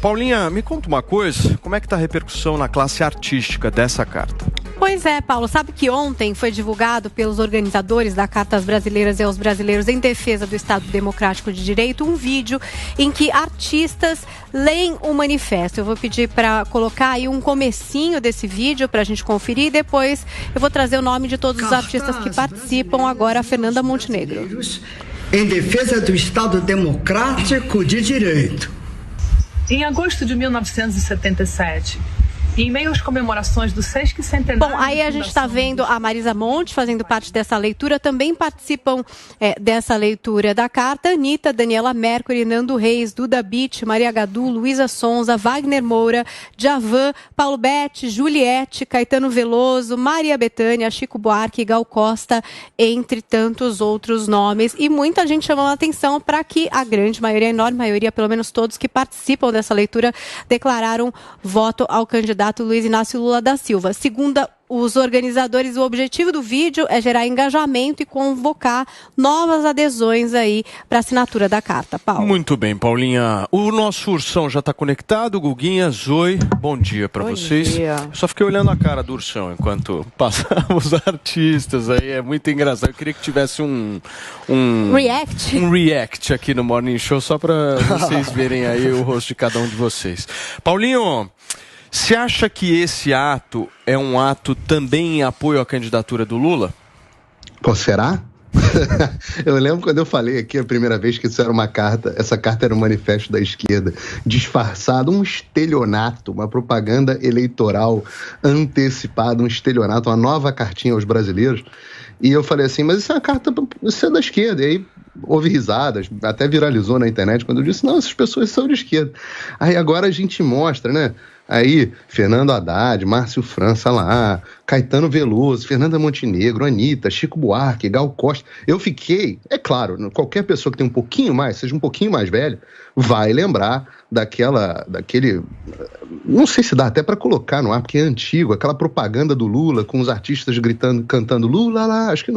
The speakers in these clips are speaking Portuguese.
Paulinha, me conta uma coisa, como é que está a repercussão na classe artística dessa carta? Pois é, Paulo, sabe que ontem foi divulgado pelos organizadores da Carta às Brasileiras e aos Brasileiros em Defesa do Estado Democrático de Direito um vídeo em que artistas leem o manifesto. Eu vou pedir para colocar aí um comecinho desse vídeo para a gente conferir e depois eu vou trazer o nome de todos os artistas que participam. Agora, a Fernanda Montenegro. Em defesa do Estado Democrático de Direito. Em agosto de 1977, em meio às comemorações do 60º... Bom, aí a gente está vendo a Marisa Monte fazendo parte dessa leitura. Também participam dessa leitura da carta Anitta, Daniela Mercury, Nando Reis, Duda Beat, Maria Gadu, Luísa Sonza, Wagner Moura, Djavan, Paulo Betti, Juliette, Caetano Veloso, Maria Bethânia, Chico Buarque, Gal Costa, entre tantos outros nomes. E muita gente chamou a atenção para que a grande maioria, a enorme maioria, pelo menos todos que participam dessa leitura, declararam voto ao candidato Luiz Inácio Lula da Silva. Segundo os organizadores, o objetivo do vídeo é gerar engajamento e convocar novas adesões aí para a assinatura da carta. Paulo. Muito bem, Paulinha. O nosso Ursão já está conectado. Guguinha, Zoe, bom dia para vocês. Dia. Eu só fiquei olhando a cara do Ursão enquanto passavam os artistas aí. É muito engraçado. Eu queria que tivesse um react aqui no Morning Show só para vocês verem aí o rosto de cada um de vocês. Paulinho, você acha que esse ato é um ato também em apoio à candidatura do Lula? Pô, será? Eu lembro quando eu falei aqui a primeira vez que isso era uma carta, essa carta era um manifesto da esquerda, disfarçado, um estelionato, uma propaganda eleitoral antecipada, um estelionato, uma nova cartinha aos brasileiros. E eu falei assim, mas isso é uma carta, isso é da esquerda. E aí houve risadas, até viralizou na internet quando eu disse, não, essas pessoas são de esquerda. Aí agora a gente mostra, né? Aí, Fernando Haddad, Márcio França lá, Caetano Veloso, Fernanda Montenegro, Anitta, Chico Buarque, Gal Costa. Eu fiquei, é claro, qualquer pessoa que tem um pouquinho mais, seja um pouquinho mais velho, vai lembrar daquele, não sei se dá até para colocar no ar, porque é antigo, aquela propaganda do Lula com os artistas gritando, cantando Lula lá, acho que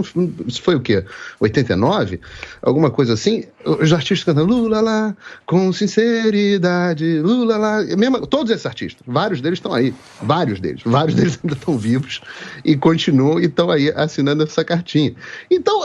isso foi o quê? 89? Alguma coisa assim? Os artistas cantando Lula lá, com sinceridade, Lula lá, mesmo, todos esses artistas, vários deles estão aí, vários deles ainda estão vivos e continuam e estão aí assinando essa cartinha. Então,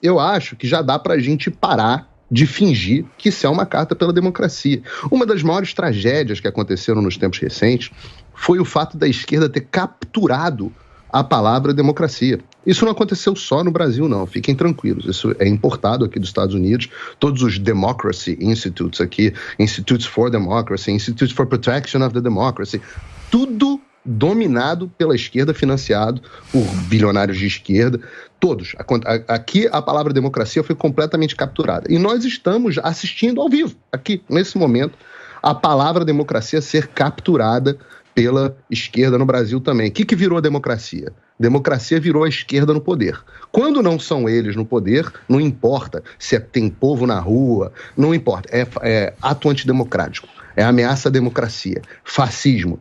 eu acho que já dá pra gente parar de fingir que isso é uma carta pela democracia. Uma das maiores tragédias que aconteceram nos tempos recentes foi o fato da esquerda ter capturado a palavra democracia. Isso não aconteceu só no Brasil, não. Fiquem tranquilos. Isso é importado aqui dos Estados Unidos. Todos os Democracy Institutes aqui, Institutes for Democracy, Institutes for Protection of the Democracy, tudo dominado pela esquerda, financiado por bilionários de esquerda, todos. Aqui a palavra democracia foi completamente capturada. E nós estamos assistindo ao vivo, aqui, nesse momento, a palavra democracia ser capturada pela esquerda no Brasil também. O que virou a democracia? Democracia virou a esquerda no poder. Quando não são eles no poder, não importa se tem povo na rua, não importa, é ato antidemocrático. É ameaça à democracia, fascismo.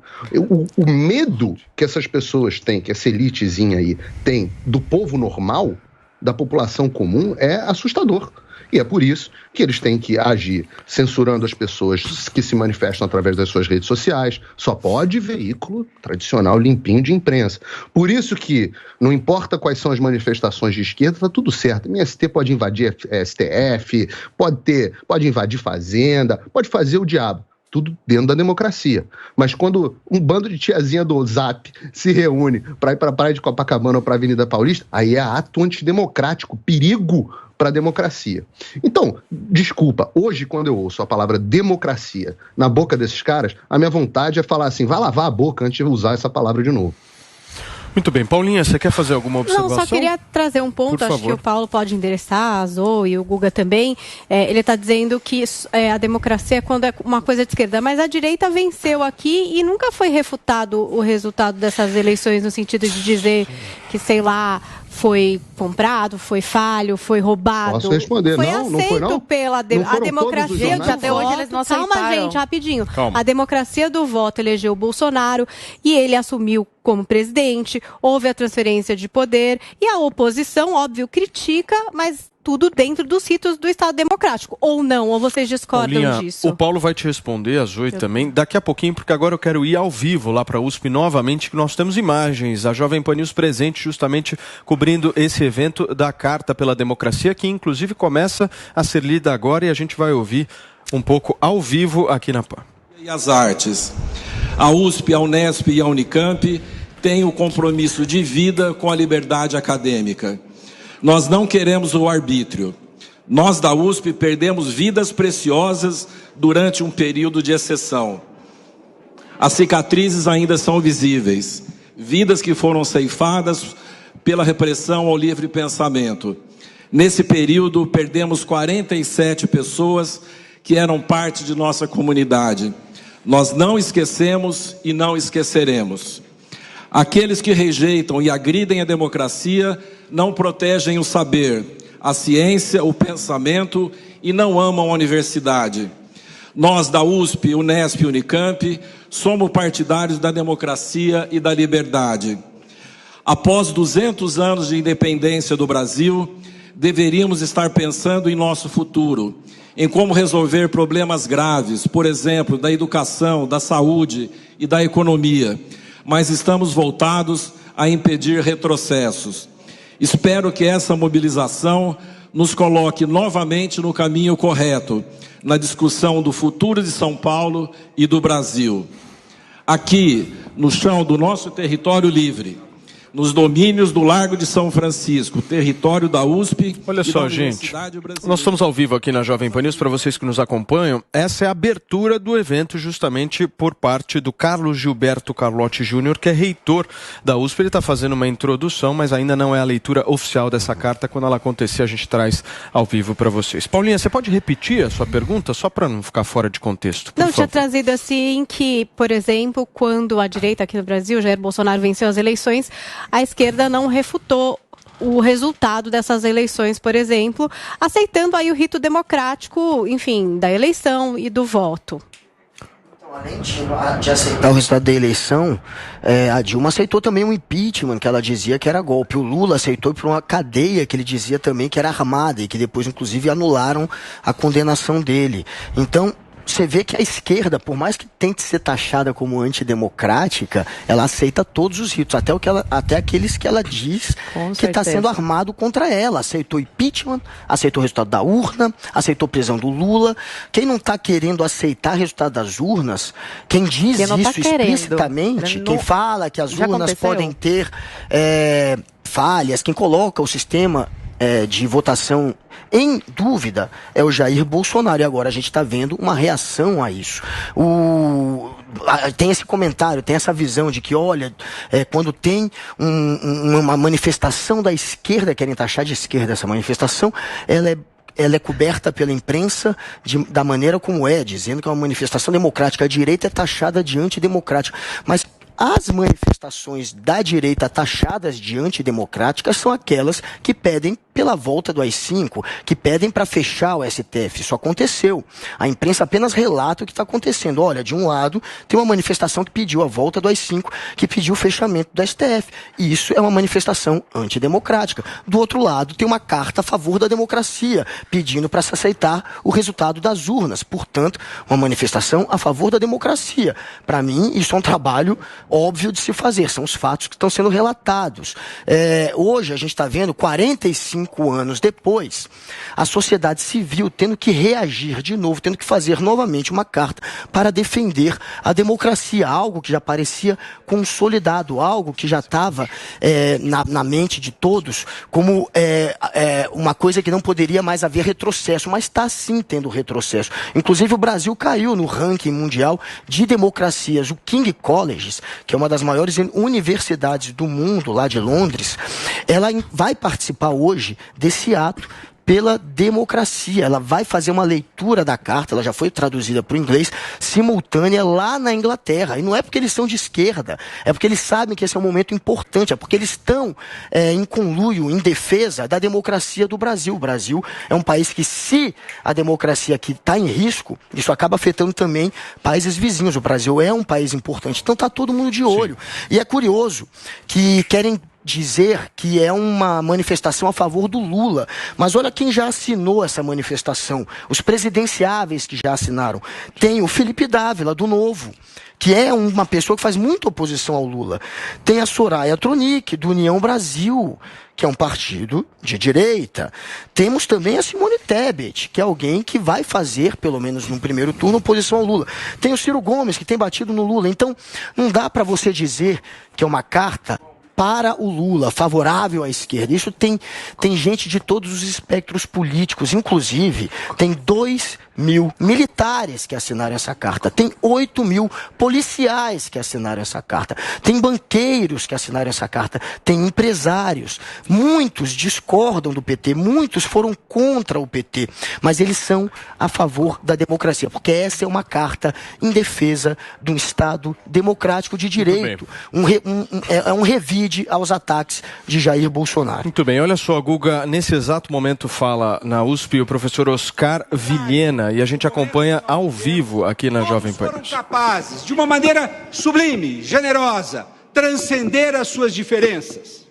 O medo que essas pessoas têm, que essa elitezinha aí tem do povo normal, da população comum, é assustador. E é por isso que eles têm que agir censurando as pessoas que se manifestam através das suas redes sociais. Só pode veículo tradicional limpinho de imprensa. Por isso que, não importa quais são as manifestações de esquerda, tá tudo certo. MST pode invadir STF, pode invadir fazenda, pode fazer o diabo. Tudo dentro da democracia. Mas quando um bando de tiazinha do Zap se reúne para ir para a praia de Copacabana ou para a Avenida Paulista, aí é ato antidemocrático, perigo para a democracia. Então, desculpa, hoje quando eu ouço a palavra democracia na boca desses caras, a minha vontade é falar assim, vai lavar a boca antes de usar essa palavra de novo. Muito bem. Paulinha, você quer fazer alguma observação? Não, só queria trazer um ponto, acho que o Paulo pode endereçar, a Zoe e o Guga também. Ele está dizendo que a democracia é quando é uma coisa de esquerda, mas a direita venceu aqui e nunca foi refutado o resultado dessas eleições no sentido de dizer que, sei lá, foi comprado, foi falho, foi roubado. Posso responder? Foi não aceito foi não? Pela a democracia do até hoje eles não aceitaram. Calma, gente, rapidinho. Calma. A democracia do voto elegeu o Bolsonaro e ele assumiu como presidente, houve a transferência de poder e a oposição, óbvio, critica, mas tudo dentro dos ritos do Estado Democrático. Ou não? Ou vocês discordam Paulinha, disso? O Paulo vai te responder às 8 também, daqui a pouquinho, porque agora eu quero ir ao vivo lá para a USP novamente, que nós temos imagens, a Jovem Pan News presente justamente cobrindo esse evento da Carta pela Democracia, que inclusive começa a ser lida agora, e a gente vai ouvir um pouco ao vivo aqui na PAN. E as artes. A USP, a Unesp e a Unicamp têm o compromisso de vida com a liberdade acadêmica. Nós não queremos o arbítrio. Nós da USP perdemos vidas preciosas durante um período de exceção. As cicatrizes ainda são visíveis. Vidas que foram ceifadas pela repressão ao livre pensamento. Nesse período, perdemos 47 pessoas que eram parte de nossa comunidade. Nós não esquecemos e não esqueceremos. Aqueles que rejeitam e agridem a democracia não protegem o saber, a ciência, o pensamento e não amam a universidade. Nós da USP, Unesp e Unicamp somos partidários da democracia e da liberdade. Após 200 anos de independência do Brasil, deveríamos estar pensando em nosso futuro, em como resolver problemas graves, por exemplo, da educação, da saúde e da economia, mas estamos voltados a impedir retrocessos. Espero que essa mobilização nos coloque novamente no caminho correto, na discussão do futuro de São Paulo e do Brasil. Aqui, no chão do nosso território livre, nos domínios do Largo de São Francisco, território da USP. Olha só, gente, nós estamos ao vivo aqui na Jovem Pan News, para vocês que nos acompanham. Essa é a abertura do evento justamente por parte do Carlos Gilberto Carlotti Júnior, que é reitor da USP. Ele está fazendo uma introdução, mas ainda não é a leitura oficial dessa carta. Quando ela acontecer, a gente traz ao vivo para vocês. Paulinha, você pode repetir a sua pergunta, só para não ficar fora de contexto, por favor? Tinha trazido assim que, por exemplo, quando a direita aqui no Brasil, Jair Bolsonaro venceu as eleições, a esquerda não refutou o resultado dessas eleições, por exemplo, aceitando aí o rito democrático, enfim, da eleição e do voto. Então, além de aceitar o resultado da eleição, a Dilma aceitou também um impeachment, que ela dizia que era golpe. O Lula aceitou por uma cadeia que ele dizia também que era armada e que depois, inclusive, anularam a condenação dele. Então, você vê que a esquerda, por mais que tente ser taxada como antidemocrática, ela aceita todos os ritos, até aqueles que ela diz que está sendo armado contra ela. Aceitou impeachment, aceitou o resultado da urna, aceitou a prisão do Lula. Quem não está querendo aceitar o resultado das urnas, quem diz isso explicitamente, quem fala que as urnas podem ter falhas, quem coloca o sistema de votação em dúvida é o Jair Bolsonaro. E agora a gente está vendo uma reação a isso. Tem esse comentário, tem essa visão de que, olha, quando tem uma manifestação da esquerda, querem taxar de esquerda essa manifestação, ela é coberta pela imprensa da maneira como dizendo que é uma manifestação democrática. A direita é taxada de antidemocrática. Mas as manifestações da direita taxadas de antidemocráticas são aquelas que pedem pela volta do AI-5, que pedem para fechar o STF. Isso aconteceu. A imprensa apenas relata o que está acontecendo. Olha, de um lado, tem uma manifestação que pediu a volta do AI-5, que pediu o fechamento do STF. E isso é uma manifestação antidemocrática. Do outro lado, tem uma carta a favor da democracia, pedindo para se aceitar o resultado das urnas. Portanto, uma manifestação a favor da democracia. Para mim, isso é um trabalho óbvio de se fazer. São os fatos que estão sendo relatados. Hoje, a gente está vendo 45 anos depois, a sociedade civil tendo que reagir de novo, tendo que fazer novamente uma carta para defender a democracia, algo que já parecia consolidado, algo que já estava na mente de todos como uma coisa que não poderia mais haver retrocesso, mas está sim tendo retrocesso. Inclusive o Brasil caiu no ranking mundial de democracias. O King Colleges, que é uma das maiores universidades do mundo, lá de Londres, ela vai participar hoje desse ato pela democracia. Ela vai fazer uma leitura da carta, ela já foi traduzida para o inglês, simultânea lá na Inglaterra. E não é porque eles são de esquerda, é porque eles sabem que esse é um momento importante, é porque eles estão em conluio, em defesa da democracia do Brasil. O Brasil é um país que, se a democracia aqui está em risco, isso acaba afetando também países vizinhos. O Brasil é um país importante, então está todo mundo de olho. Sim. E é curioso que querem dizer que é uma manifestação a favor do Lula. Mas olha quem já assinou essa manifestação. Os presidenciáveis que já assinaram. Tem o Felipe Dávila, do Novo, que é uma pessoa que faz muita oposição ao Lula. Tem a Soraya Tronic, do União Brasil, que é um partido de direita. Temos também a Simone Tebet, que é alguém que vai fazer, pelo menos no primeiro turno, oposição ao Lula. Tem o Ciro Gomes, que tem batido no Lula. Então, não dá para você dizer que é uma carta para o Lula, favorável à esquerda. Isso tem gente de todos os espectros políticos, inclusive tem 2.000 militares que assinaram essa carta, tem 8.000 policiais que assinaram essa carta, tem banqueiros que assinaram essa carta, tem empresários. Muitos discordam do PT, muitos foram contra o PT, mas eles são a favor da democracia, porque essa é uma carta em defesa de um Estado democrático de direito, é um revide aos ataques de Jair Bolsonaro. Muito bem, olha só, Guga, nesse exato momento fala na USP o professor Oscar Vilhena e a gente acompanha ao vivo aqui na Jovem Pan. Foram capazes, de uma maneira sublime, generosa, transcender as suas diferenças,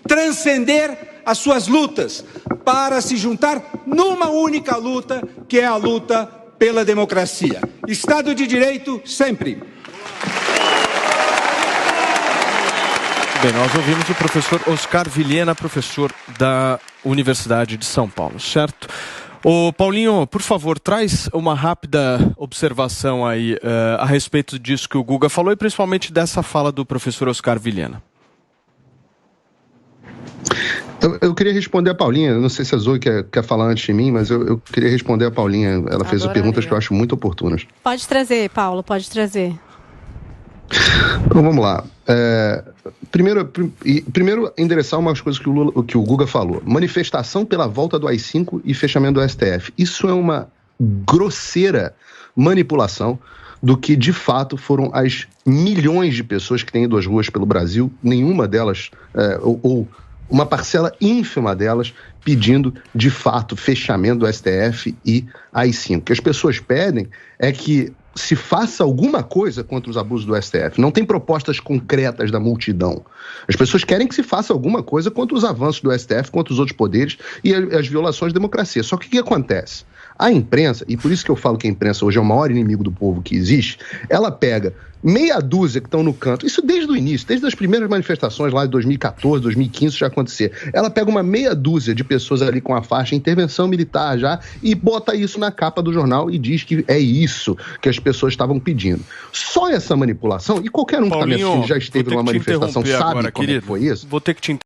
transcender as suas lutas, para se juntar numa única luta, que é a luta pela democracia. Estado de Direito sempre. Bem, nós ouvimos o professor Oscar Vilhena, professor da Universidade de São Paulo, certo? Ô Paulinho, por favor, traz uma rápida observação aí a respeito disso que o Guga falou e principalmente dessa fala do professor Oscar Vilhena. Eu queria responder a Paulinha, eu não sei se a Zoe quer falar antes de mim, mas eu queria responder a Paulinha, ela fez perguntas que eu acho muito oportunas. Pode trazer, Paulo, pode trazer. Então vamos lá. Primeiro endereçar umas coisas que o Guga falou. Manifestação pela volta do AI-5 e fechamento do STF. Isso é uma grosseira manipulação do que de fato foram as milhões de pessoas que têm ido às ruas pelo Brasil, nenhuma delas, ou uma parcela ínfima delas, pedindo de fato fechamento do STF e AI-5. O que as pessoas pedem é que se faça alguma coisa contra os abusos do STF. Não tem propostas concretas da multidão. As pessoas querem que se faça alguma coisa contra os avanços do STF, contra os outros poderes e as violações da democracia. Só que o que acontece? A imprensa, e por isso que eu falo que a imprensa hoje é o maior inimigo do povo que existe, ela pega meia dúzia que estão no canto, isso desde o início, desde as primeiras manifestações lá de 2014, 2015, já acontecer. Ela pega uma meia dúzia de pessoas ali com a faixa intervenção militar já e bota isso na capa do jornal e diz que é isso que as pessoas estavam pedindo. Só essa manipulação, e qualquer um que está me assistindo já esteve numa manifestação, sabe agora, como querido, foi isso? Vou ter que te